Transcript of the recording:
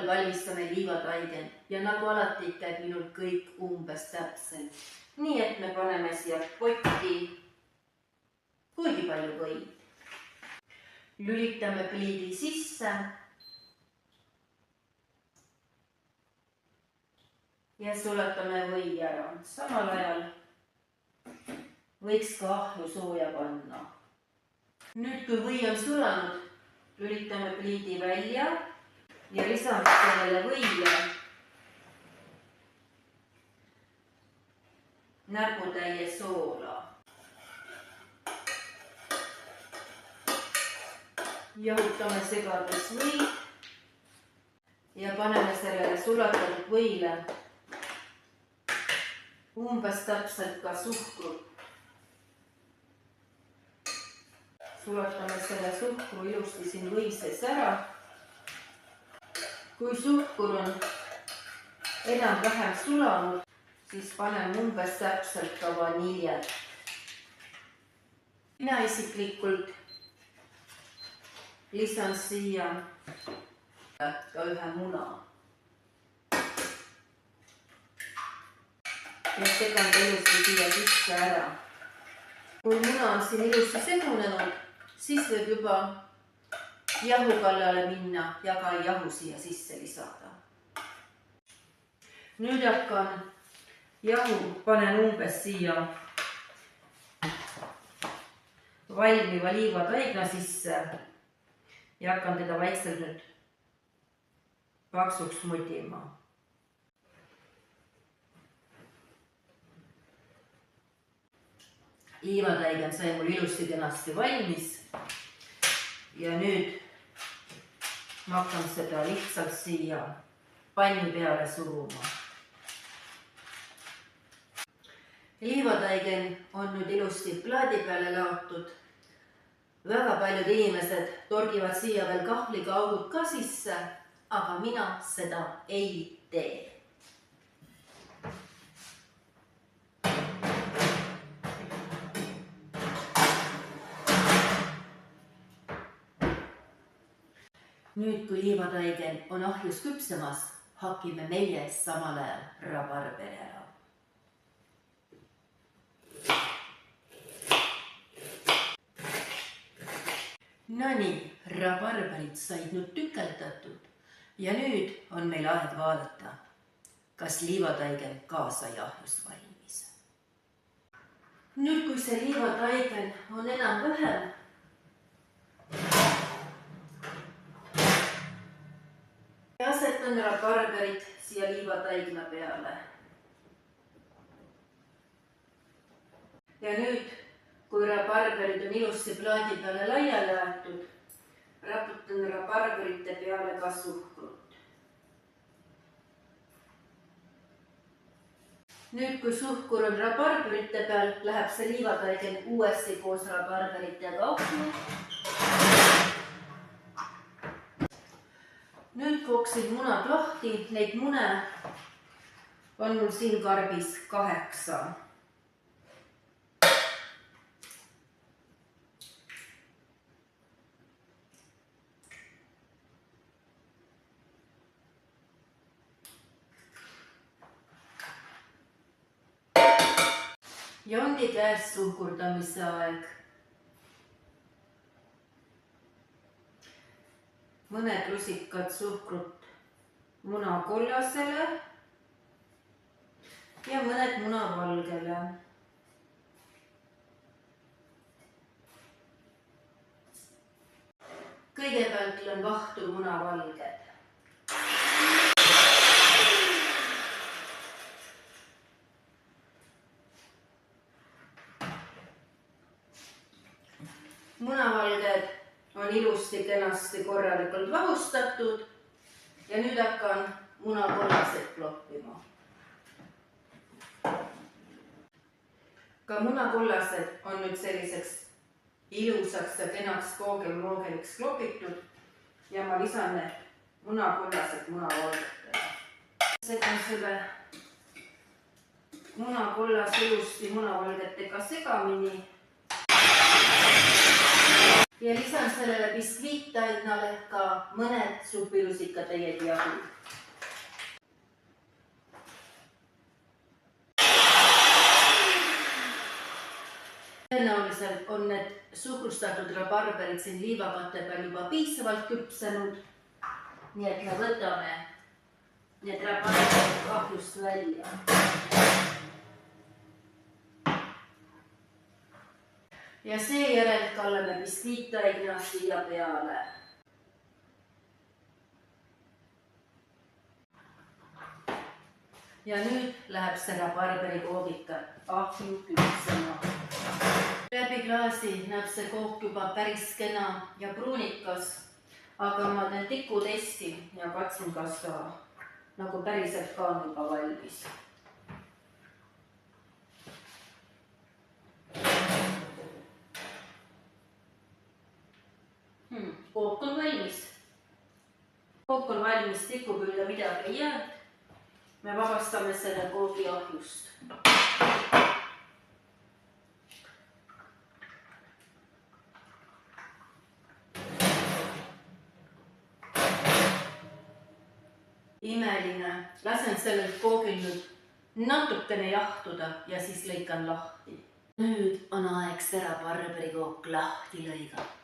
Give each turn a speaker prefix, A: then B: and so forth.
A: valmistame liivataigen ja nagu alati käib minul kõik umbes täpselt. Nii et me paneme siia potti kuigi palju võid. Lülitame pliidi sisse ja sulatame või ära. Samal ajal võiks ka ahju sooja panna. Nüüd, kui või on sulanud, lülitame pliidi välja ja lisame sellele võile näputäie soola. Jahutame segades võid ja paneme sellele sulatatud võile umbes täpselt ka suhkrut. Sulatame selle suhkru ilusti siin või sees ära. Kui suhkur on enam-vähem sulanud, siis panen umbes täpselt ka vaniljet. Mina isiklikult lisan siia ka ühe muna. Ja segan ilusti siia sisse ära. Kui muna on siin ilusti segunenud, siis võib juba jahu kallale minna ja ka jahu siia sisse lisada. Nüüd hakkan jahu, panen umbes siia valmiva liivataigna sisse ja hakkan teda vaikselt nüüd paksuks mudima. Liivataigen sai mul ilusti kenasti valmis ja nüüd ma hakkan seda lihtsalt siia panni peale suruma. Liivataigen on nüüd ilusti plaadi peale laotud. Väga paljud inimesed torgivad siia veel kahvliga augud ka sisse, aga mina seda ei tee. Nüüd, kui liivataigen on ahjus küpsemas, hakime meie samal ajal rabarberi ära. Nonii, rabarberid said nüüd tükeldatud ja nüüd on meil aeg vaadata, kas liivataigen ka sai ahjust valmis. Nüüd, kui see liivataigen on enam-vähem, asetan rabarberit siia liivataigna peale. Ja nüüd, kui rabarberid on ilusti plaadi peale laiali aetud, raputan rabarberite peale ka suhkrut. Nüüd, kui suhkur on rabarberite peal, läheb see liivataigen uuesti koos rabarberitega ahju. Nüüd kooksin munad lahti, neid mune on mul siin karbis 8. Ja ongi käes suhkurdamise aeg. Mõned lusikad suhkrut muna kollasele ja mõned muna valgele. Kõigepealt lõin vahtu muna valged. Munavalged on ilusti kenasti korralikult vahustatud ja nüüd hakkan munakollased kloppima. Ka munakollased on nüüd selliseks ilusaks ja kenaks koogel-moogeliks klopitud ja ma lisan need munakollased munavalgetele. Segan selle munakollas ilusti munavalgetega segamini. ja lisan sellele biskviitainale ka mõned supilusikatäied jahu. Tõenäoliselt on need suhkrustatud rabarberid siin liivakate peal juba piisavalt küpsenud. Nii et me võtame need rabarberid ahjust välja. Ja seejärel kallame biskviitaina siia peale. Ja nüüd läheb see rabarberi koogika ahju küpsema. Läbi klaasi näeb see kook juba päris kena ja pruunikas, aga ma teen tikutesti ja katsun, kas ta nagu päriselt ka on juba valmis. Kook on valmis. Kook on valmis, tikupüüda midagi ei jäänud. Me vabastame selle koogi ahjust. Imeline. Lasen sellelt koogil nüüd natukene jahtuda ja siis lõikan lahti. Nüüd on aeg see rabarberikook lahti lõigata.